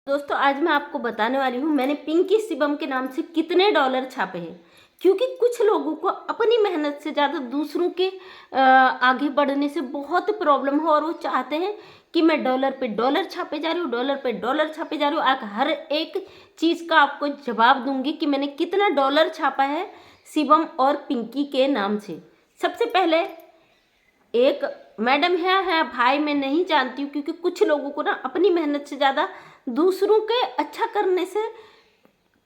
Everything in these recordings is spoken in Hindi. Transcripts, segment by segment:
दोस्तों आज मैं आपको बताने वाली हूँ मैंने पिंकी शिवम के नाम से कितने डॉलर छापे हैं। क्योंकि कुछ लोगों को अपनी मेहनत से ज़्यादा दूसरों के आगे बढ़ने से बहुत प्रॉब्लम हो और वो चाहते हैं कि मैं डॉलर पे डॉलर छापे जा रही हूँ, डॉलर पे डॉलर छापे जा रही हूँ। आज हर एक चीज़ का आपको जवाब दूंगी कि मैंने कितना डॉलर छापा है शिवम और पिंकी के नाम से। सबसे पहले एक मैडम है भाई मैं नहीं जानती हूँ, क्योंकि कुछ लोगों को ना अपनी मेहनत से ज़्यादा दूसरों के अच्छा करने से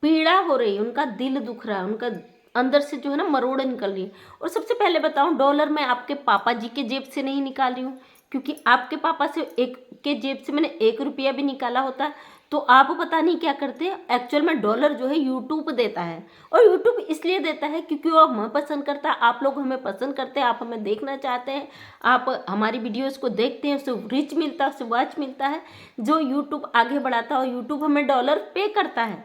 पीड़ा हो रही है, उनका दिल दुख रहा है, उनका अंदर से जो है ना मरोड़ निकल रही है। और सबसे पहले बताऊं, डॉलर मैं आपके पापा जी के जेब से नहीं निकाल रही हूँ, क्योंकि आपके पापा से एक के जेब से मैंने 1 रुपया भी निकाला होता तो आप पता नहीं क्या करते। एक्चुअल में डॉलर जो है यूट्यूब देता है, और यूट्यूब इसलिए देता है क्योंकि वो हमें पसंद करता है, आप लोग हमें पसंद करते हैं, आप हमें देखना चाहते हैं, आप हमारी वीडियोस को देखते हैं, उससे रीच मिलता है, उससे वॉच मिलता है, जो यूट्यूब आगे बढ़ाता है और यूट्यूब हमें डॉलर पे करता है।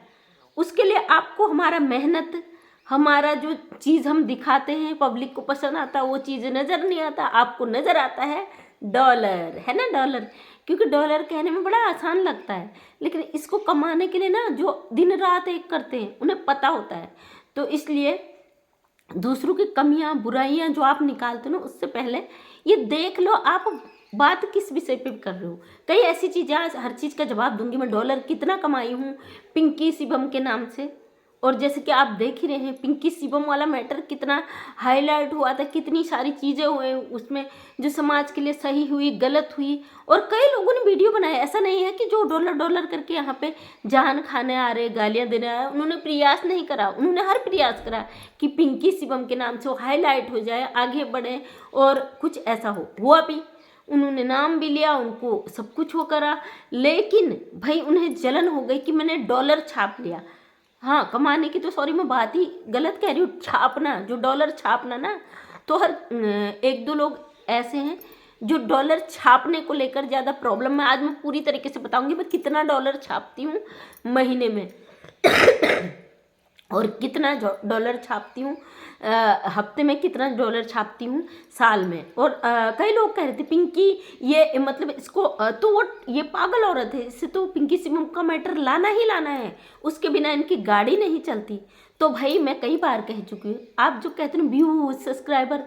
उसके लिए आपको हमारा मेहनत, हमारा जो चीज़ हम दिखाते हैं पब्लिक को पसंद आता है, वो चीज़ नज़र नहीं आता, आपको नज़र आता है डॉलर, है ना डॉलर। क्योंकि डॉलर कहने में बड़ा आसान लगता है, लेकिन इसको कमाने के लिए ना जो दिन रात एक करते हैं उन्हें पता होता है। तो इसलिए दूसरों की कमियां बुराइयां जो आप निकालते हो ना, उससे पहले ये देख लो आप बात किस विषय पे कर रहे हो। कई ऐसी चीज़ें, आज हर चीज़ का जवाब दूंगी मैं। डॉलर कितना कमाई हूँ पिंकी शिवम के नाम से, और जैसे कि आप देख ही रहे हैं पिंकी शिवम वाला मैटर कितना हाईलाइट हुआ था, कितनी सारी चीज़ें हुए उसमें जो समाज के लिए सही हुई, गलत हुई, और कई लोगों ने वीडियो बनाया। ऐसा नहीं है कि जो डॉलर डॉलर करके यहाँ पे जान खाने आ रहे, गालियाँ देने आ रहे, उन्होंने प्रयास नहीं करा, उन्होंने हर प्रयास करा कि पिंकी शिवम के नाम से वो हाईलाइट हो जाए, आगे बढ़े और कुछ ऐसा हो। हुआ भी, उन्होंने नाम भी लिया, उनको सब कुछ हो करा, लेकिन भाई उन्हें जलन हो गई कि मैंने डॉलर छाप लिया। हाँ, कमाने की तो सॉरी मैं बात ही गलत कह रही हूँ, छापना, जो डॉलर छापना ना, तो हर एक दो लोग ऐसे हैं जो डॉलर छापने को लेकर ज़्यादा प्रॉब्लम में। आज मैं पूरी तरीके से बताऊंगी मैं कितना डॉलर छापती हूँ महीने में और कितना डॉलर छापती हूँ हफ्ते में, कितना डॉलर छापती हूँ साल में। और कई लोग कह रहे थे पिंकी ये मतलब इसको तो वो ये पागल औरत है, इससे तो पिंकी शिवम का मैटर लाना ही लाना है, उसके बिना इनकी गाड़ी नहीं चलती। तो भाई मैं कई बार कह चुकी हूँ, आप जो कहते हो व्यू सब्सक्राइबर,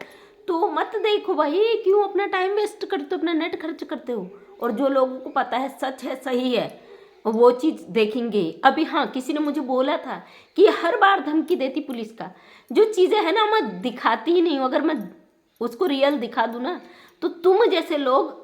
तो मत देखो भाई, क्यों अपना टाइम वेस्ट करते हो, अपना नेट खर्च करते हो। और जो लोगों को पता है सच है सही है वो चीज़ देखेंगे। अभी हाँ, किसी ने मुझे बोला था कि हर बार धमकी देती पुलिस का, जो चीज़ें है ना मैं दिखाती ही नहीं हूँ। अगर मैं उसको रियल दिखा दूँ ना, तो तुम जैसे लोग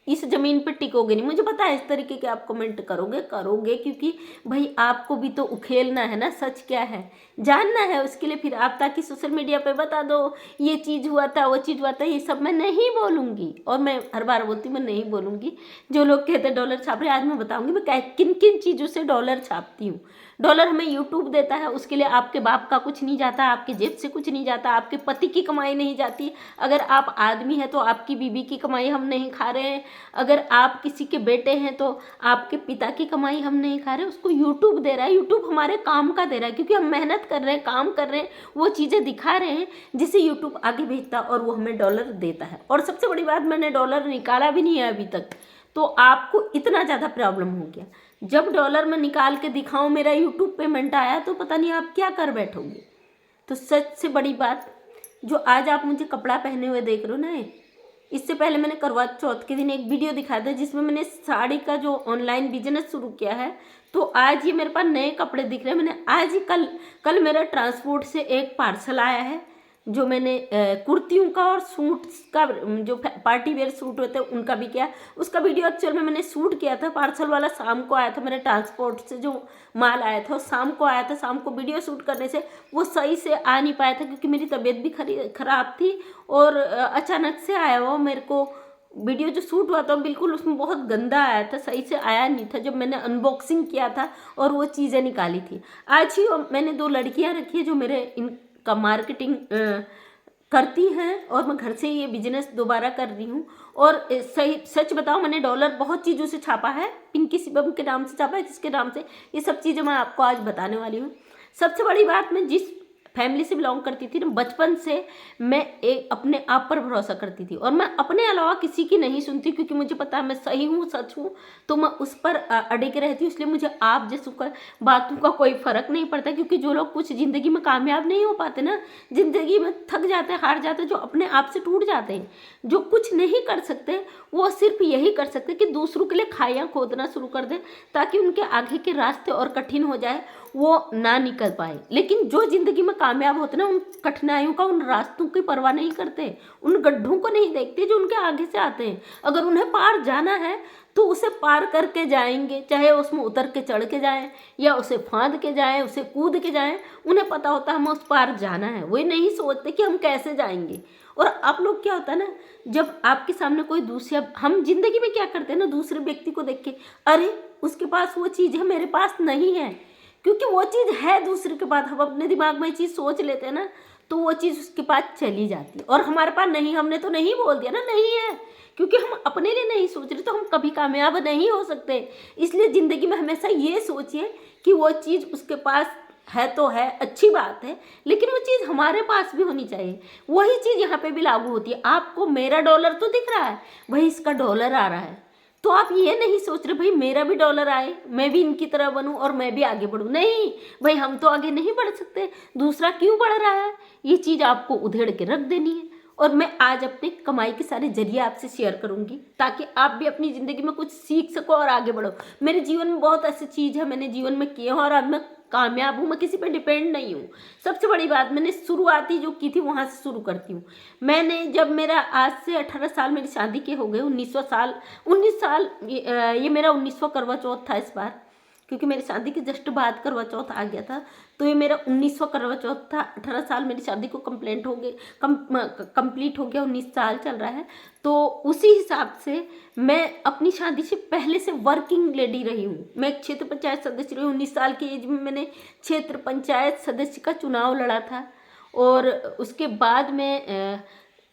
इस ज़मीन पे टिकोगे नहीं। मुझे पता है इस तरीके के आप कमेंट करोगे क्योंकि भाई आपको भी तो उखेलना है ना, सच क्या है जानना है, उसके लिए फिर आप ताकि सोशल मीडिया पे बता दो ये चीज़ हुआ था, वो चीज़ हुआ था। ये सब मैं नहीं बोलूँगी, और मैं हर बार बोलती हूँ मैं नहीं बोलूँगी। जो लोग कहते हैं डॉलर छाप रहे, आज मैं बताऊँगी मैं किन किन चीज़ों से डॉलर छापती हूँ। डॉलर हमें यूट्यूब देता है, उसके लिए आपके बाप का कुछ नहीं जाता, आपके जेब से कुछ नहीं जाता, आपके पति की कमाई नहीं जाती। अगर आप आदमी हैं तो आपकी बीवी की कमाई हम नहीं खा रहे हैं, अगर आप किसी के बेटे हैं तो आपके पिता की कमाई हम नहीं खा रहे, उसको यूट्यूब दे रहा है। यूट्यूब हमारे काम का दे रहा है, क्योंकि हम मेहनत कर रहे हैं, काम कर रहे हैं, वो चीज़ें दिखा रहे हैं जिसे यूट्यूब आगे भेजता है और वो हमें डॉलर देता है। और सबसे बड़ी बात, मैंने डॉलर निकाला भी नहीं है अभी तक, तो आपको इतना ज़्यादा प्रॉब्लम हो गया। जब डॉलर में निकाल के दिखाऊं मेरा यूट्यूब पेमेंट आया, तो पता नहीं आप क्या कर बैठोगे। तो सच से बड़ी बात, जो आज आप मुझे कपड़ा पहने हुए देख रहे हो ना, इससे पहले मैंने करवा चौथ के दिन एक वीडियो दिखाया था जिसमें मैंने साड़ी का जो ऑनलाइन बिजनेस शुरू किया है। तो आज ये मेरे पास नए कपड़े दिख रहे हैं। मैंने आज ही कल मेरा ट्रांसपोर्ट से एक पार्सल आया है, जो मैंने कुर्तियों का और सूट का, जो पार्टी वेयर सूट होते हैं उनका भी किया। उसका वीडियो एक्चुअल में मैंने शूट किया था, पार्सल वाला शाम को आया था, मेरे ट्रांसपोर्ट से जो माल आया था शाम को आया था। शाम को वीडियो शूट करने से वो सही से आ नहीं पाया था, क्योंकि मेरी तबीयत भी ख़राब थी, और अचानक से आया वो मेरे को वीडियो जो शूट हुआ था बिल्कुल उसमें बहुत गंदा आया था, सही से आया नहीं था जब मैंने अनबॉक्सिंग किया था और वो चीज़ें निकाली थी। आज ही मैंने 2 लड़कियां रखी है जो मेरे इनका मार्केटिंग करती हैं, और मैं घर से ये बिजनेस दोबारा कर रही हूँ। और सही सच बताओ, मैंने डॉलर बहुत चीज़ों से छापा है, पिंकी शिवम के नाम से छापा है, किसके नाम से, ये सब चीज़ें मैं आपको आज बताने वाली हूँ। सबसे बड़ी बात, मैं जिस फैमिली से बिलोंग करती थी ना, बचपन से मैं एक अपने आप पर भरोसा करती थी और मैं अपने अलावा किसी की नहीं सुनती, क्योंकि मुझे पता है मैं सही हूँ, सच हूँ, तो मैं उस पर अड़िग रहती हूँ। इसलिए मुझे आप जैसों का बातों का कोई फर्क नहीं पड़ता, क्योंकि जो लोग कुछ ज़िंदगी में कामयाब नहीं हो पाते ना, ज़िंदगी में थक जाते हैं, हार जाते हैं, जो अपने आप से टूट जाते हैं, जो कुछ नहीं कर सकते, वो सिर्फ यही कर सकते हैं कि दूसरों के लिए खाइयाँ खोदना शुरू कर दें, ताकि उनके आगे के रास्ते और कठिन हो जाए, वो ना निकल पाए। लेकिन जो ज़िंदगी में कामयाब होते ना, उन कठिनाइयों का, उन रास्तों की परवाह नहीं करते, उन गड्ढों को नहीं देखते जो उनके आगे से आते हैं। अगर उन्हें पार जाना है तो उसे पार करके जाएंगे, चाहे उसमें उतर के चढ़ के जाएं या उसे फांद के जाएं, उसे कूद के जाएं, उन्हें पता होता है हमें उस पार जाना है। वो नहीं सोचते कि हम कैसे जाएंगे। और आप लोग क्या होता है ना, जब आपके सामने कोई दूसरा, हम जिंदगी में क्या करते हैं ना, दूसरे व्यक्ति को देख के, अरे उसके पास वो चीज़ है, मेरे पास नहीं है, क्योंकि वो चीज़ है दूसरे के पास। हम अपने दिमाग में ये चीज़ सोच लेते हैं ना, तो वो चीज़ उसके पास चली जाती है। और हमारे पास नहीं, हमने तो नहीं बोल दिया ना नहीं है, क्योंकि हम अपने लिए नहीं सोच रहे, तो हम कभी कामयाब नहीं हो सकते। इसलिए ज़िंदगी में हमेशा ये सोचिए कि वो चीज़ उसके पास है तो है, अच्छी बात है, लेकिन वो चीज़ हमारे पास भी होनी चाहिए। वही चीज़ यहाँ पे भी लागू होती है। आपको मेरा डॉलर तो दिख रहा है, वही इसका डॉलर आ रहा है, तो आप ये नहीं सोच रहे भाई मेरा भी डॉलर आए, मैं भी इनकी तरह बनूं और मैं भी आगे बढ़ूं। नहीं भाई, हम तो आगे नहीं बढ़ सकते, दूसरा क्यों बढ़ रहा है, ये चीज़ आपको उधेड़ के रख देनी है। और मैं आज अपने कमाई के सारे जरिए आपसे शेयर करूंगी, ताकि आप भी अपनी ज़िंदगी में कुछ सीख सको और आगे बढ़ो। मेरे जीवन में बहुत ऐसी चीज़ है मैंने जीवन में किए हैं और आज मैं कामयाब हूँ, मैं किसी पे डिपेंड नहीं हूँ। सबसे बड़ी बात, मैंने शुरुआती जो की थी वहाँ से शुरू करती हूँ। मैंने जब मेरा आज से 18 साल मेरी शादी के हो गए, 19 साल ये मेरा 19वां करवा चौथ था इस बार, क्योंकि मेरी शादी के जस्ट बाद करवा चौथ आ गया था, तो ये मेरा 19वां करवा चौथ था। 18 साल मेरी शादी को कंप्लीट हो गया, 19 साल चल रहा है। तो उसी हिसाब से मैं अपनी शादी से पहले से वर्किंग लेडी रही हूँ। मैं एक क्षेत्र पंचायत सदस्य रही हूँ। 19 साल की एज में मैंने क्षेत्र पंचायत सदस्य का चुनाव लड़ा था, और उसके बाद में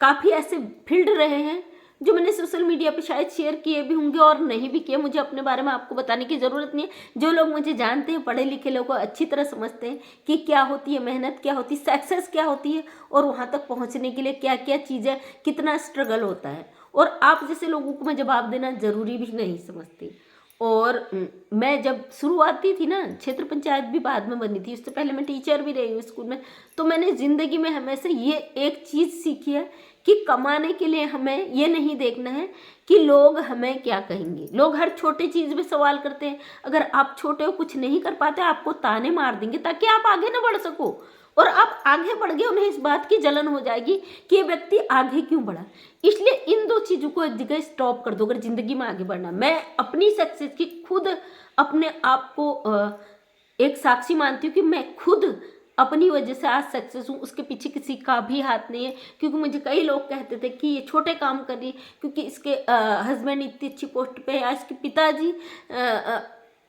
काफ़ी ऐसे फील्ड रहे हैं जो मैंने सोशल मीडिया पे शायद शेयर किए भी होंगे और नहीं भी किए। मुझे अपने बारे में आपको बताने की ज़रूरत नहीं है। जो लोग मुझे जानते हैं, पढ़े लिखे लोग अच्छी तरह समझते हैं कि क्या होती है मेहनत, क्या होती है सक्सेस, क्या होती है, और वहाँ तक पहुँचने के लिए क्या क्या चीज़ें, कितना स्ट्रगल होता है। और आप जैसे लोगों को मैं जवाब देना ज़रूरी भी नहीं समझती। और मैं जब शुरुआती थी ना, क्षेत्र पंचायत भी बाद में बनी थी, उससे पहले मैं टीचर भी रही हूँ स्कूल में, तो मैंने ज़िंदगी में हमेशा ये एक चीज़ सीखी है कि कमाने के लिए हमें ये नहीं देखना है कि लोग हमें क्या कहेंगे। लोग हर छोटी चीज़ में सवाल करते हैं। अगर आप छोटे हो, कुछ नहीं कर पाते, आपको ताने मार देंगे ताकि आप आगे ना बढ़ सको, और आप आगे बढ़ गए, उन्हें इस बात की जलन हो जाएगी कि ये व्यक्ति आगे क्यों बढ़ा। इसलिए इन दो चीज़ों को एक जगह स्टॉप कर दो अगर ज़िंदगी में आगे बढ़ना। मैं अपनी सक्सेस की खुद अपने आप को एक साक्षी मानती हूँ कि मैं खुद अपनी वजह से आज सक्सेस हूँ, उसके पीछे किसी का भी हाथ नहीं है। क्योंकि मुझे कई लोग कहते थे कि ये छोटे काम कर रही, क्योंकि इसके हस्बैंड इतनी अच्छी पोस्ट पे है, या इसके पिताजी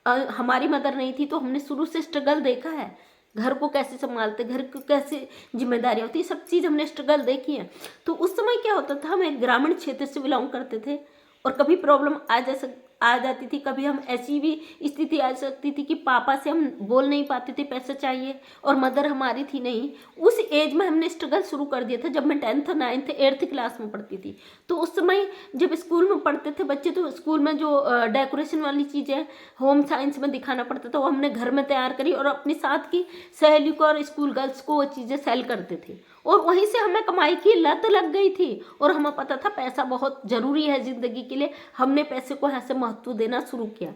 हमारी मदर नहीं थी, तो हमने शुरू से स्ट्रगल देखा है, घर को कैसे संभालते, घर को कैसे जिम्मेदारी होती है, सब चीज़ हमने स्ट्रगल देखी है। तो उस समय क्या होता था, हम एक ग्रामीण क्षेत्र से बिलोंग करते थे, और कभी प्रॉब्लम आ जाती थी, कभी हम ऐसी भी स्थिति आ सकती थी कि पापा से हम बोल नहीं पाते थे, पैसा चाहिए, और मदर हमारी थी नहीं। उस एज में हमने स्ट्रगल शुरू कर दिया था जब मैं 10th 9th 8th क्लास में पढ़ती थी। तो उस समय जब स्कूल में पढ़ते थे बच्चे, तो स्कूल में जो डेकोरेशन वाली चीज़ें होम साइंस में दिखाना पड़ता था, वो हमने घर में तैयार करी, और अपने साथ की सहेली को और स्कूल गर्ल्स को वो चीज़ें सेल करते थे, और वहीं से हमें कमाई की लत लग गई थी। और हमें पता था पैसा बहुत ज़रूरी है ज़िंदगी के लिए, हमने पैसे को यहाँ से महत्व देना शुरू किया।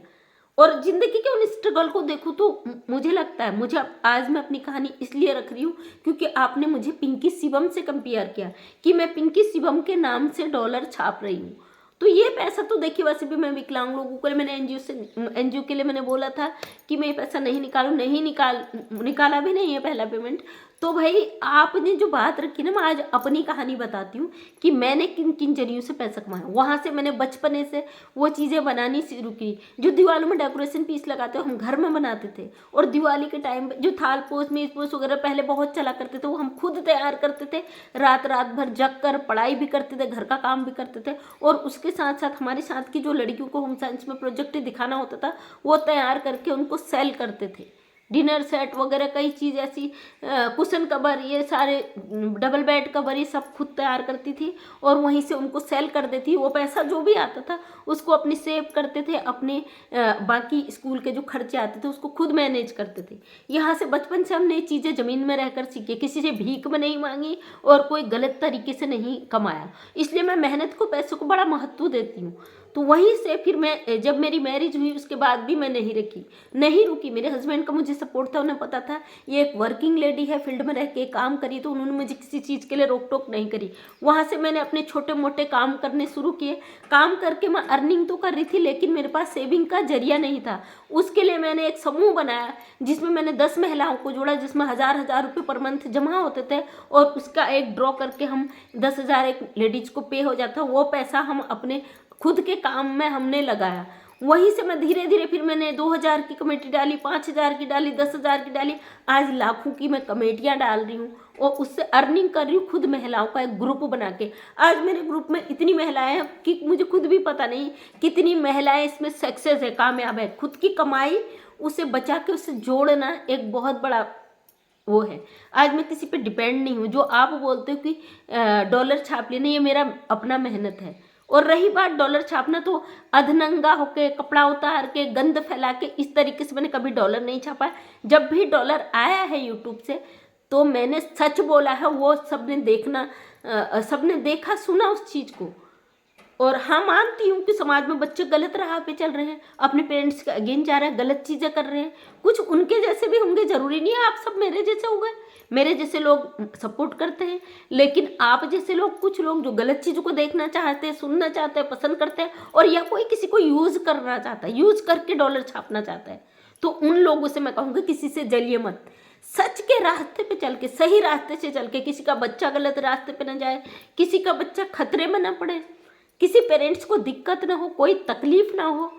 और ज़िंदगी के उन स्ट्रगल को देखूँ तो मुझे लगता है, मुझे आज मैं अपनी कहानी इसलिए रख रही हूँ क्योंकि आपने मुझे पिंकी शिवम से कंपेयर किया कि मैं पिंकी शिवम के नाम से डॉलर छाप रही हूँ। तो ये पैसा तो देखिए, वैसे भी मैं विकलांग लोगों के लिए, मैंने एनजीओ के लिए मैंने बोला था कि मैं ये पैसा नहीं निकालूँ, नहीं निकाला भी नहीं है पहला पेमेंट। तो भाई आपने जो बात रखी ना, मैं आज अपनी कहानी बताती हूँ कि मैंने किन किन जरियों से पैसा कमाया। वहाँ से मैंने बचपने से वो चीज़ें बनानी शुरू की जो दीवारों में डेकोरेशन पीस लगाते हो, हम घर में बनाते थे। और दिवाली के टाइम जो थाल पोस मेज पोस वगैरह पहले बहुत चला करते थे, वो हम खुद तैयार करते थे, रात रात भर जग कर पढ़ाई भी करते थे, घर का काम भी करते थे। और उसके साथ साथ हमारे साथ की जो लड़कियों को होम साइंस में प्रोजेक्ट दिखाना होता था, वो तैयार करके उनको सेल करते थे। डिनर सेट वगैरह कई चीज़ ऐसी, कुशन कवर, ये सारे डबल बेड कवर, ये सब खुद तैयार करती थी और वहीं से उनको सेल कर देती। वो पैसा जो भी आता था उसको अपनी सेव करते थे, अपने बाकी स्कूल के जो खर्चे आते थे उसको खुद मैनेज करते थे। यहाँ से बचपन से हमने ये चीज़ें ज़मीन में रहकर सीखे, किसी से भीख में नहीं मांगी और कोई गलत तरीके से नहीं कमाया। इसलिए मैं मेहनत को, पैसों को बड़ा महत्व देती हूँ। तो वहीं से फिर मैं, जब मेरी मैरिज हुई उसके बाद भी मैं नहीं रुकी। मेरे हस्बैंड का मुझे सपोर्ट था, उन्हें पता था ये एक वर्किंग लेडी है, फील्ड में रह के काम करी, तो उन्होंने मुझे किसी चीज़ के लिए रोक टोक नहीं करी। वहाँ से मैंने अपने छोटे मोटे काम करने शुरू किए। काम करके मैं अर्निंग तो कर रही थी, लेकिन मेरे पास सेविंग का जरिया नहीं था। उसके लिए मैंने एक समूह बनाया जिसमें मैंने 10 महिलाओं को जोड़ा, जिसमें 1000 रुपये पर मंथ जमा होते थे और उसका एक ड्रॉ करके हम 10,000 एक लेडीज को पे हो जाता। वो पैसा हम अपने खुद के काम में हमने लगाया। वहीं से मैं धीरे धीरे, फिर मैंने 2000 की कमेटी डाली, 5000 की डाली, 10,000 की डाली, आज लाखों की मैं कमेटियां डाल रही हूँ और उससे अर्निंग कर रही हूँ खुद महिलाओं का एक ग्रुप बना के। आज मेरे ग्रुप में इतनी महिलाएं हैं कि मुझे खुद भी पता नहीं कितनी महिलाएं इसमें सक्सेस है, कामयाब है। खुद की कमाई उसे बचा के उसे जोड़ना एक बहुत बड़ा वो है। आज मैं किसी पे डिपेंड नहीं हूँ। जो आप बोलते हो कि डॉलर छाप लेना, ये मेरा अपना मेहनत है। और रही बात डॉलर छापना, तो अधनंगा होके, कपड़ा उतार के, गंद फैला के, इस तरीके से मैंने कभी डॉलर नहीं छापा। जब भी डॉलर आया है यूट्यूब से तो मैंने सच बोला है। वो सबने देखा सुना उस चीज़ को। और हाँ, मानती हूँ कि समाज में बच्चे गलत राह पे चल रहे हैं, अपने पेरेंट्स के अगेंस्ट जा रहे हैं, गलत चीज़ें कर रहे हैं। कुछ उनके जैसे भी होंगे, जरूरी नहीं है आप सब मेरे जैसे हो गए। मेरे जैसे लोग सपोर्ट करते हैं, लेकिन आप जैसे लोग, कुछ लोग जो गलत चीज़ों को देखना चाहते हैं, सुनना चाहते हैं, पसंद करते हैं, और या कोई किसी को यूज़ करना चाहता है, यूज़ करके डॉलर छापना चाहता है, तो उन लोगों से मैं कहूँगी किसी से जलिए मत। सच के रास्ते पे चल के, सही रास्ते से चल के, किसी का बच्चा गलत रास्ते पे ना जाए, किसी का बच्चा खतरे में ना पड़े, किसी पेरेंट्स को दिक्कत ना हो, कोई तकलीफ ना हो,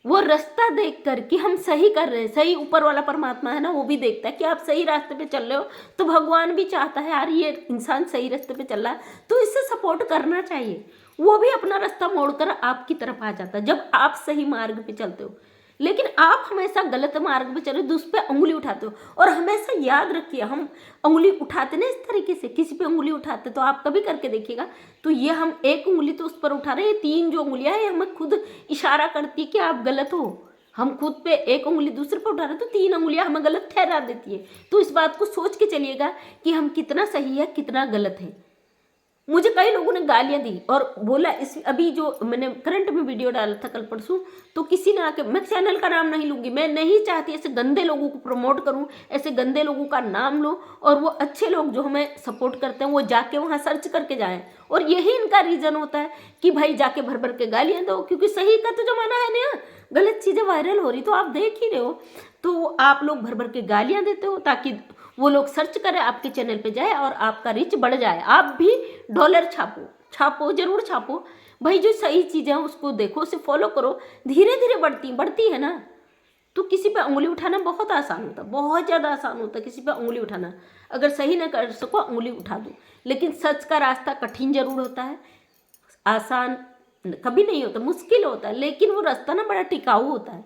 वो रास्ता देख कर कि हम सही कर रहे हैं। सही ऊपर वाला परमात्मा है ना, वो भी देखता है कि आप सही रास्ते पे चल रहे हो, तो भगवान भी चाहता है यार ये इंसान सही रास्ते पे चल रहा है तो इससे सपोर्ट करना चाहिए। वो भी अपना रास्ता मोड़कर आपकी तरफ आ जाता है जब आप सही मार्ग पे चलते हो। लेकिन आप हमेशा गलत मार्ग पे चले तो उस पर उंगली उठाते हो। और हमेशा याद रखिए, हम उंगली उठाते ना इस तरीके से, किसी पे उंगली उठाते तो आप कभी करके देखिएगा, तो ये हम एक उंगली तो उस पर उठा रहे हैं, ये 3 जो उंगलियां हैं हमें खुद इशारा करती है कि आप गलत हो। हम खुद पे एक उंगली दूसरे पर उठा रहे हैं तो 3 उंगलियां हमें गलत ठहरा देती है। तो इस बात को सोच के चलिएगा कि हम कितना सही है, कितना गलत है। मुझे कई लोगों ने गालियां दी और बोला, इस अभी जो मैंने करंट में वीडियो डाला था कल परसों, तो किसी ने आके, मैं चैनल का नाम नहीं लूंगी, मैं नहीं चाहती ऐसे गंदे लोगों को प्रमोट करूं, ऐसे गंदे लोगों का नाम लो, और वो अच्छे लोग जो हमें सपोर्ट करते हैं वो जाके वहाँ सर्च करके जाएं। और यही इनका रीज़न होता है कि भाई जाके भर भर के गालियाँ दो, क्योंकि सही का तो जमाना है ना, गलत चीज़ें वायरल हो रही तो आप देख ही रहे हो, तो आप लोग भर भर के गालियाँ देते हो ताकि वो लोग सर्च करें, आपके चैनल पे जाए और आपका रीच बढ़ जाए। आप भी डॉलर छापो, जरूर छापो भाई। जो सही चीज़ें हैं उसको देखो, उसे फॉलो करो, धीरे धीरे बढ़ती है ना। तो किसी पे उंगली उठाना बहुत आसान होता है, बहुत ज़्यादा आसान होता है किसी पे उंगली उठाना। अगर सही ना कर सको उंगली उठा दो, लेकिन सच का रास्ता कठिन जरूर होता है, आसान कभी नहीं होता, मुश्किल होता है, लेकिन वो रास्ता ना बड़ा टिकाऊ होता है।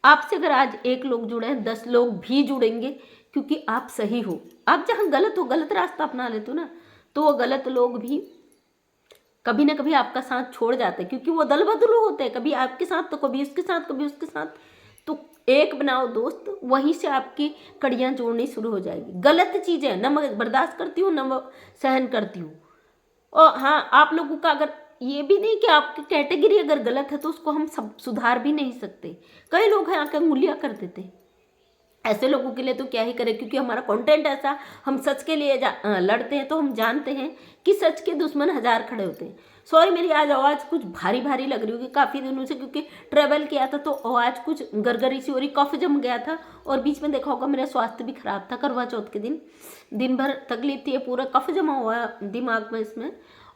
आपसे अगर आज 1 लोग जुड़े हैं, 10 लोग भी जुड़ेंगे, क्योंकि आप सही हो। आप जहाँ गलत हो, गलत रास्ता अपना लेते हो ना, तो वो गलत लोग भी कभी ना कभी आपका साथ छोड़ जाते हैं, क्योंकि वो दल बदलू होते हैं, कभी आपके साथ तो कभी उसके साथ, कभी उसके साथ। तो एक बनाओ दोस्त, वहीं से आपकी कड़ियाँ जोड़नी शुरू हो जाएगी। गलत चीज़ें न मैं बर्दाश्त करती हूँ, न सहन करती हूँ। और हाँ, आप लोगों का अगर ये भी नहीं कि आपकी कैटेगरी अगर गलत है तो उसको हम सब सुधार भी नहीं सकते। कई लोग हैं आकर उंगलियां कर देते हैं, ऐसे लोगों के लिए तो क्या ही करें, क्योंकि हमारा कंटेंट ऐसा, हम सच के लिए लड़ते हैं, तो हम जानते हैं कि सच के दुश्मन 1000 खड़े होते हैं। सॉरी, मेरी आज आवाज़ कुछ भारी भारी लग रही होगी, काफ़ी दिनों से क्योंकि ट्रैवल किया था तो आवाज़ कुछ गरगरी सी हो रही, कफ जम गया था, और बीच में देखा होगा मेरा स्वास्थ्य भी खराब था। करवा चौथ के दिन भर तकलीफ थी, पूरा कफ जमा हुआ दिमाग में इसमें।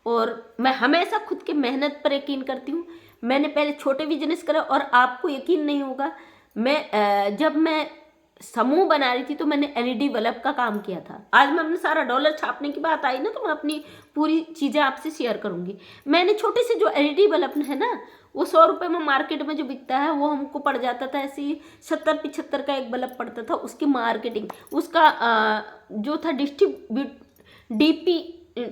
और मैं हमेशा खुद के मेहनत पर यकीन करती हूँ। मैंने पहले छोटे बिजनेस करे और आपको यकीन नहीं होगा, जब मैं समूह बना रही थी तो मैंने एलईडी बल्ब का काम किया था। आज मैं अपने सारा डॉलर छापने की बात आई ना तो मैं अपनी पूरी चीज़ें आपसे शेयर करूंगी। मैंने छोटे से जो एलईडी बल्ब है ना वो 100 रुपये में मार्केट में जो बिकता है वो हमको पड़ जाता था, ऐसे ही 70-75 का एक बल्ब पड़ता था। उसकी मार्केटिंग उसका जो था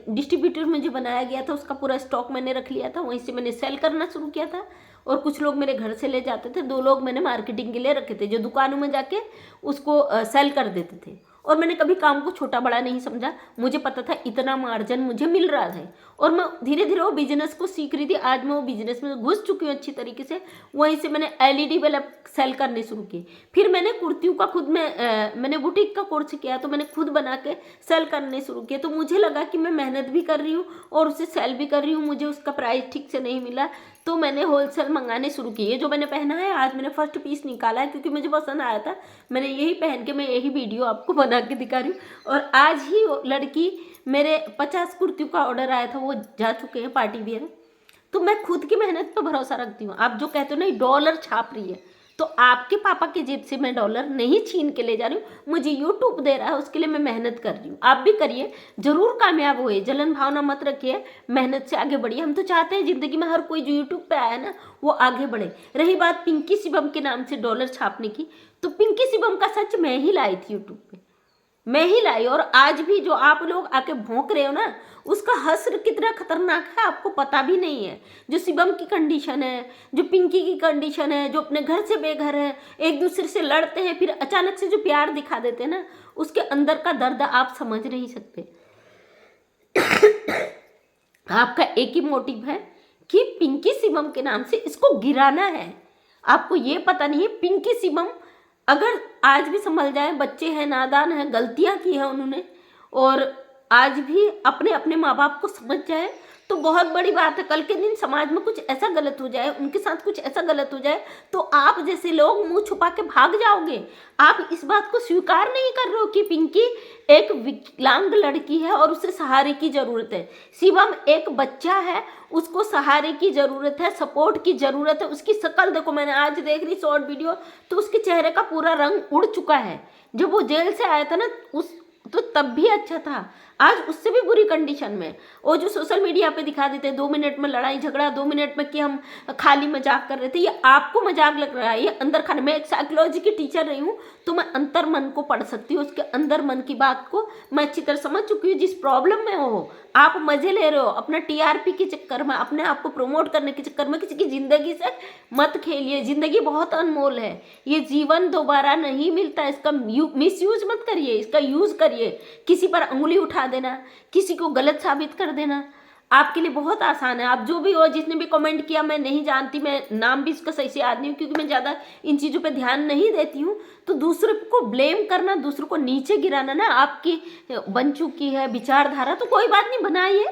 डिस्ट्रीब्यूटर में जो बनाया गया था उसका पूरा स्टॉक मैंने रख लिया था। वहीं से मैंने सेल करना शुरू किया था और कुछ लोग मेरे घर से ले जाते थे। 2 लोग मैंने मार्केटिंग के लिए रखे थे जो दुकानों में जाके उसको सेल कर देते थे। और मैंने कभी काम को छोटा बड़ा नहीं समझा, मुझे पता था इतना मार्जिन मुझे मिल रहा है और मैं धीरे धीरे वो बिजनेस को सीख रही थी। आज मैं वो बिजनेस में घुस चुकी हूँ अच्छी तरीके से। वहीं से मैंने एलईडी बल्ब सेल करने शुरू किए। फिर मैंने कुर्तियों का खुद में मैंने बुटीक का कोर्स किया तो मैंने खुद बना के सेल करने शुरू किए। तो मुझे लगा कि मैं मेहनत भी कर रही हूँ और उसे सेल भी कर रही हूँ, मुझे उसका प्राइस ठीक से नहीं मिला तो मैंने होलसेल मंगाने शुरू किए। जो मैंने पहना है आज मैंने फर्स्ट पीस निकाला है क्योंकि मुझे पसंद आया था। मैंने यही पहन के मैं यही वीडियो आपको बना के दिखा रही हूँ। और आज ही वो लड़की मेरे 50 कुर्तियों का ऑर्डर आया था, वो जा चुके हैं पार्टी वियर। तो मैं खुद की मेहनत पर भरोसा रखती हूँ। आप जो कहते हो ना डॉलर छाप रही है, तो आपके पापा की जेब से मैं डॉलर नहीं छीन के ले जा रही हूँ, मुझे यूट्यूब दे रहा है उसके लिए मैं मेहनत कर रही हूँ। आप भी करिए, जरूर कामयाब होइए, जलन भावना मत रखिए, मेहनत से आगे बढ़िए। हम तो चाहते हैं जिंदगी में हर कोई जो यूट्यूब पे आया ना वो आगे बढ़े। रही बात पिंकी शिवम के नाम से डॉलर छापने की, तो पिंकी शिवम का सच मैं ही लाई थी यूट्यूब पे, मैं ही लाई। और आज भी जो आप लोग आके भौंक रहे हो ना उसका हश्र कितना खतरनाक है आपको पता भी नहीं है। जो शिवम की कंडीशन है, जो पिंकी की कंडीशन है, जो अपने घर से बेघर है, एक दूसरे से लड़ते हैं फिर अचानक से जो प्यार दिखा देते हैं ना, उसके अंदर का दर्द आप समझ नहीं सकते। आपका एक ही मोटिव है कि पिंकी शिवम के नाम से इसको गिराना है। आपको ये पता नहीं है पिंकी शिवम अगर आज भी संभल जाए, बच्चे हैं, नादान हैं, गलतियां की है उन्होंने, और आज भी अपने अपने माँ बाप को समझ जाए तो बहुत बड़ी बात है। कल के दिन समाज में कुछ ऐसा गलत हो जाए, उनके साथ कुछ ऐसा गलत हो जाए तो आप जैसे लोग मुंह छुपा के भाग जाओगे। आप इस बात को स्वीकार नहीं कर रहे हो कि पिंकी एक विकलांग लड़की है और उसे सहारे की जरूरत है। शिवम एक बच्चा है, उसको सहारे की जरूरत है, सपोर्ट की जरूरत है। उसकी शक्ल देखो, मैंने आज देख रही शॉर्ट वीडियो तो उसके चेहरे का पूरा रंग उड़ चुका है। जब वो जेल से आया था ना तो तब भी अच्छा था, आज उससे भी बुरी कंडीशन में। वो जो सोशल मीडिया पे दिखा देते 2 मिनट में लड़ाई झगड़ा, 2 मिनट में कि हम खाली मजाक कर रहे थे, ये आपको मजाक लग रहा है। ये अंदर खाने, मैं एक साइकोलॉजी की टीचर रही हूँ तो मैं अंतर मन को पढ़ सकती हूँ, उसके अंदर मन की बात को मैं अच्छी तरह समझ चुकी हूँ। जिस प्रॉब्लम में हो आप मजे ले रहे हो, अपना टीआरपी के चक्कर में, अपने आप को प्रमोट करने के चक्कर में किसी की जिंदगी से मत खेलिए। जिंदगी बहुत अनमोल है, ये जीवन दोबारा नहीं मिलता, इसका मिसयूज मत करिए, इसका यूज करिए। किसी पर उंगली उठा देना, किसी को गलत साबित कर देना आपके लिए बहुत आसान है। आप जो भी हो, जिसने भी कमेंट किया, मैं नहीं जानती, मैं नाम भी इसका सही से याद नहीं हूँ क्योंकि मैं ज़्यादा इन चीज़ों पे ध्यान नहीं देती हूँ। तो दूसरे को ब्लेम करना, दूसरों को नीचे गिराना ना आपकी बन चुकी है विचारधारा। तो कोई बात नहीं, बनाइए,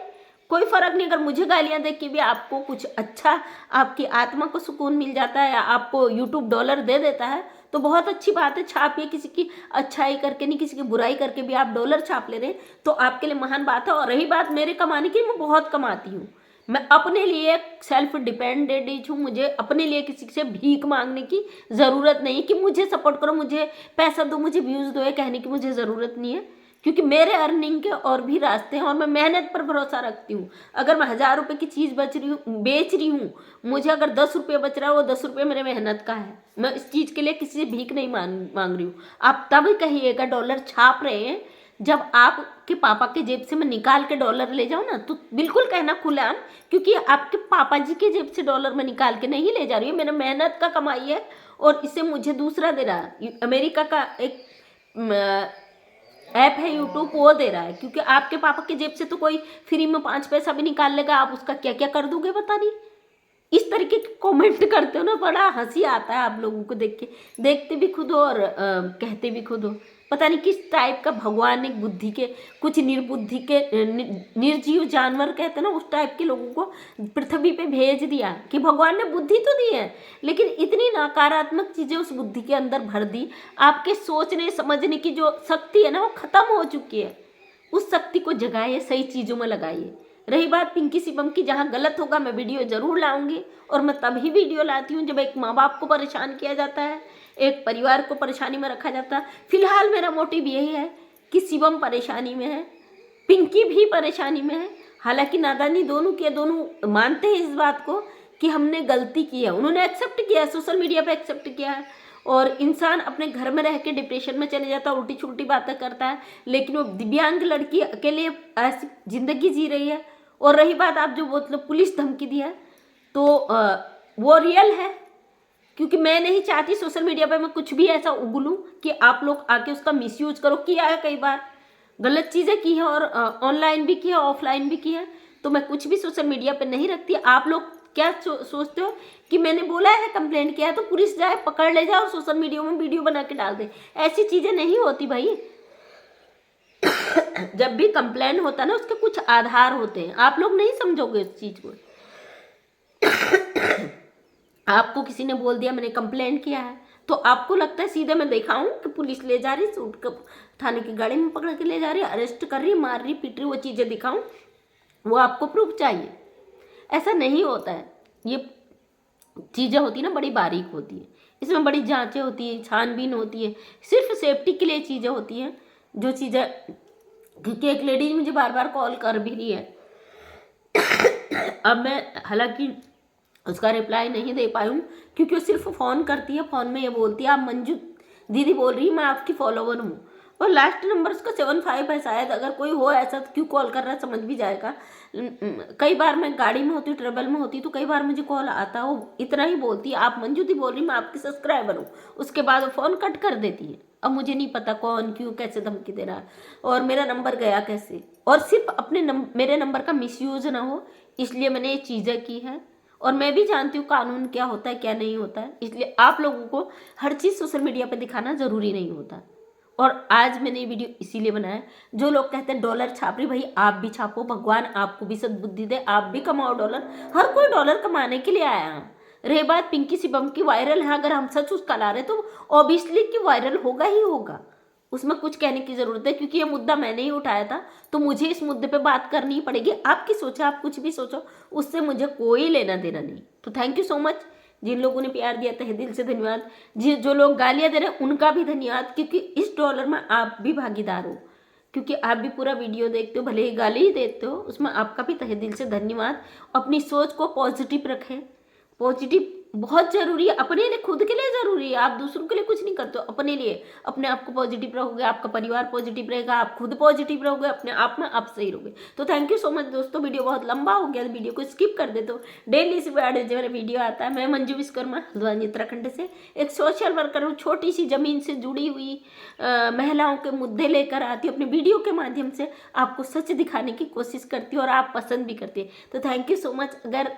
कोई फर्क नहीं। अगर मुझे गालियां देख के भी आपको कुछ अच्छा, आपकी आत्मा को सुकून मिल जाता है या आपको यूट्यूब डॉलर दे देता है तो बहुत अच्छी बात है। छापिए, किसी की अच्छाई करके नहीं, किसी की बुराई करके भी आप डॉलर छाप ले रहे हैं तो आपके लिए महान बात है। और रही बात मेरे कमाने की, मैं बहुत कमाती हूँ, मैं अपने लिए सेल्फ डिपेंडेंट हूँ। मुझे अपने लिए किसी से भीख मांगने की ज़रूरत नहीं कि मुझे सपोर्ट करो, मुझे पैसा दो, मुझे व्यूज़ दो, ये कहने की मुझे ज़रूरत नहीं है क्योंकि मेरे अर्निंग के और भी रास्ते हैं और मैं मेहनत पर भरोसा रखती हूँ। अगर मैं 1000 रुपये की चीज़ बेच रही हूँ, मुझे अगर 10 रुपये बच रहा है, वो 10 रुपये मेरे मेहनत का है। मैं इस चीज़ के लिए किसी से भीख नहीं मांग रही हूँ। आप तब कहिएगा डॉलर छाप रहे हैं जब आपके पापा के जेब से मैं निकाल के डॉलर ले जाऊँ ना, तो बिल्कुल कहना खुलेआम, क्योंकि आपके पापा जी के जेब से डॉलर मैं निकाल के नहीं ले जा रही हूँ। मेरा मेहनत का कमाई है और इसे मुझे दूसरा दे रहा है। अमेरिका का एक ऐप है यूट्यूब, वो दे रहा है, क्योंकि आपके पापा के जेब से तो कोई फ्री में 5 पैसा भी निकाल लेगा, आप उसका क्या क्या कर दोगे पता नहीं। इस तरीके के कमेंट करते हो ना, बड़ा हंसी आता है आप लोगों को देख के, देखते भी खुद हो और कहते भी खुद हो। पता नहीं किस टाइप का भगवान एक बुद्धि के, कुछ निर्बुद्धि के निर्जीव जानवर कहते हैं ना, उस टाइप के लोगों को पृथ्वी पे भेज दिया कि भगवान ने बुद्धि तो दी है लेकिन इतनी नकारात्मक चीज़ें उस बुद्धि के अंदर भर दी। आपके सोचने समझने की जो शक्ति है ना वो खत्म हो चुकी है। उस शक्ति को जगाइए, सही चीज़ों में लगाइए। रही बात पिंकी शिवम की, जहाँ गलत होगा मैं वीडियो जरूर लाऊंगी, और मैं तभी वीडियो लाती हूँ जब एक माँ बाप को परेशान किया जाता है, एक परिवार को परेशानी में रखा जाता है। फिलहाल मेरा मोटिव यही है कि शिवम परेशानी में है, पिंकी भी परेशानी में है। हालांकि नादानी दोनों के दोनों मानते हैं इस बात को कि हमने गलती की है, उन्होंने एक्सेप्ट किया है, सोशल मीडिया पे एक्सेप्ट किया है। और इंसान अपने घर में रह के डिप्रेशन में चले जाता है, उल्टी छुल्टी बातें करता है, लेकिन वो दिव्यांग लड़की अकेले ऐसी जिंदगी जी रही है। और रही बात आप जो मतलब पुलिस धमकी दी है, तो वो रियल है, क्योंकि मैं नहीं चाहती सोशल मीडिया पे मैं कुछ भी ऐसा उगलूं कि आप लोग आके उसका मिसयूज करो। किया है कई बार, गलत चीज़ें की है, और ऑनलाइन भी की है, ऑफलाइन भी की है। तो मैं कुछ भी सोशल मीडिया पे नहीं रखती। आप लोग क्या सोचते हो कि मैंने बोला है, कंप्लेंट किया है तो पुलिस जाए पकड़ ले जाए और सोशल मीडिया में वीडियो बना के डाल दे? ऐसी चीज़ें नहीं होती भाई। जब भी कंप्लेंट होता है ना, उसके कुछ आधार होते हैं, आप लोग नहीं समझोगे उस चीज़ को। आपको किसी ने बोल दिया मैंने कंप्लेंट किया है, तो आपको लगता है सीधे मैं दिखाऊं कि पुलिस ले जा रही, सूट कर थाने की गाड़ी में पकड़ के ले जा रही, अरेस्ट कर रही, मार रही, पीट रही, वो चीज़ें दिखाऊं? वो आपको प्रूफ चाहिए? ऐसा नहीं होता है। ये चीज़ें होती है ना, बड़ी बारीक होती है, इसमें बड़ी जांचें होती है, छानबीन होती है, सिर्फ सेफ्टी के लिए चीज़ें होती हैं। जो चीज़ें, क्योंकि एक लेडीज मुझे बार बार कॉल कर भी रही है, अब मैं हालांकि उसका रिप्लाई नहीं दे पाई हूँ, क्योंकि वो सिर्फ फ़ोन करती है, फ़ोन में ये बोलती है आप मंजू दीदी बोल रही, मैं आपकी फॉलोवर हूँ, और लास्ट नंबर उसका 75 है शायद। अगर कोई हो ऐसा तो क्यों कॉल कर रहा है समझ भी जाएगा। कई बार मैं गाड़ी में होती हूँ, ट्रेवल में होती, तो कई बार मुझे कॉल आता है, वो इतना ही बोलती है आप मंजू दी बोल रही, मैं आपकी सब्सक्राइबर हूँ, उसके बाद वो फ़ोन कट कर देती है। अब मुझे नहीं पता कौन क्यों कैसे धमकी दे रहा है, और मेरा नंबर गया कैसे, और सिर्फ अपने मेरे नंबर का मिसयूज ना हो इसलिए मैंने ये चीज़ें की है। और मैं भी जानती हूँ कानून क्या होता है क्या नहीं होता है, इसलिए आप लोगों को हर चीज़ सोशल मीडिया पे दिखाना ज़रूरी नहीं होता। और आज मैंने ये वीडियो इसीलिए बनाया, जो लोग कहते हैं डॉलर छाप रही, भाई आप भी छापो, भगवान आपको भी सद्बुद्धि दे, आप भी कमाओ डॉलर। हर कोई डॉलर कमाने के लिए आया है। रही बात पिंकी शिवम की, वायरल है, अगर हम सच उसका ला रहे तो ऑब्वियसली कि वायरल होगा ही होगा, उसमें कुछ कहने की ज़रूरत है, क्योंकि ये मुद्दा मैंने ही उठाया था, तो मुझे इस मुद्दे पे बात करनी ही पड़ेगी। आपकी सोच है, आप कुछ भी सोचो, उससे मुझे कोई लेना देना नहीं। तो थैंक यू सो मच जिन लोगों ने प्यार दिया, तहे दिल से धन्यवाद। जो लोग गालियाँ दे रहे हैं उनका भी धन्यवाद, क्योंकि इस डॉलर में आप भी भागीदार हो, क्योंकि आप भी पूरा वीडियो देखते हो, भले ही गाली ही देते हो, उसमें आपका भी तहे दिल से धन्यवाद। अपनी सोच को पॉजिटिव रखें, पॉजिटिव बहुत ज़रूरी है, अपने लिए, खुद के लिए ज़रूरी है। आप दूसरों के लिए कुछ नहीं करते हो, अपने लिए। अपने आप को पॉजिटिव रहोगे, आपका परिवार पॉजिटिव रहेगा, आप खुद पॉजिटिव रहोगे, अपने आप में आप सही रहोगे। तो थैंक यू सो मच दोस्तों। वीडियो बहुत लंबा हो गया, वीडियो को स्किप कर देते हो। डेली से जो मेरा वीडियो आता है। मैं मंजू विश्वकर्मा, हल्द्वानी उत्तराखंड से एक सोशल वर्कर हूँ। छोटी सी ज़मीन से जुड़ी हुई महिलाओं के मुद्दे लेकर आती हूँ, अपने वीडियो के माध्यम से आपको सच दिखाने की कोशिश करती हूँ, और आप पसंद भी करती है। तो थैंक यू सो मच। अगर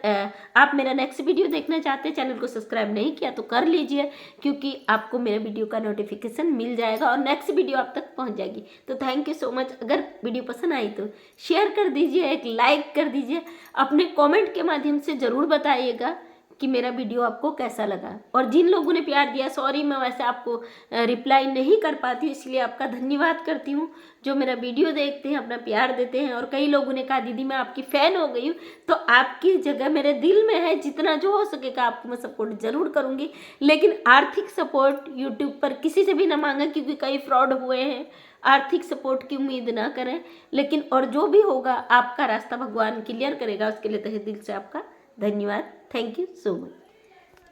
आप मेरा नेक्स्ट वीडियो देखना चाहते हैं, चैनल को सब्सक्राइब नहीं किया तो कर लीजिए, क्योंकि आपको मेरे वीडियो का नोटिफिकेशन मिल जाएगा और नेक्स्ट वीडियो आप तक पहुंच जाएगी। तो थैंक यू सो मच। अगर वीडियो पसंद आई तो शेयर कर दीजिए, एक लाइक कर दीजिए, अपने कमेंट के माध्यम से ज़रूर बताइएगा कि मेरा वीडियो आपको कैसा लगा। और जिन लोगों ने प्यार दिया, सॉरी मैं वैसे आपको रिप्लाई नहीं कर पाती हूँ, इसलिए आपका धन्यवाद करती हूँ जो मेरा वीडियो देखते हैं, अपना प्यार देते हैं। और कई लोगों ने कहा दीदी मैं आपकी फ़ैन हो गई हूँ, तो आपकी जगह मेरे दिल में है, जितना जो हो सकेगा आपको मैं सपोर्ट ज़रूर करूँगी। लेकिन आर्थिक सपोर्ट यूट्यूब पर किसी से भी ना मांगा, क्योंकि कई फ्रॉड हुए हैं। आर्थिक सपोर्ट की उम्मीद ना करें, लेकिन और जो भी होगा आपका रास्ता भगवान क्लियर करेगा, उसके लिए तहे दिल से आपका धन्यवाद। Thank you so much.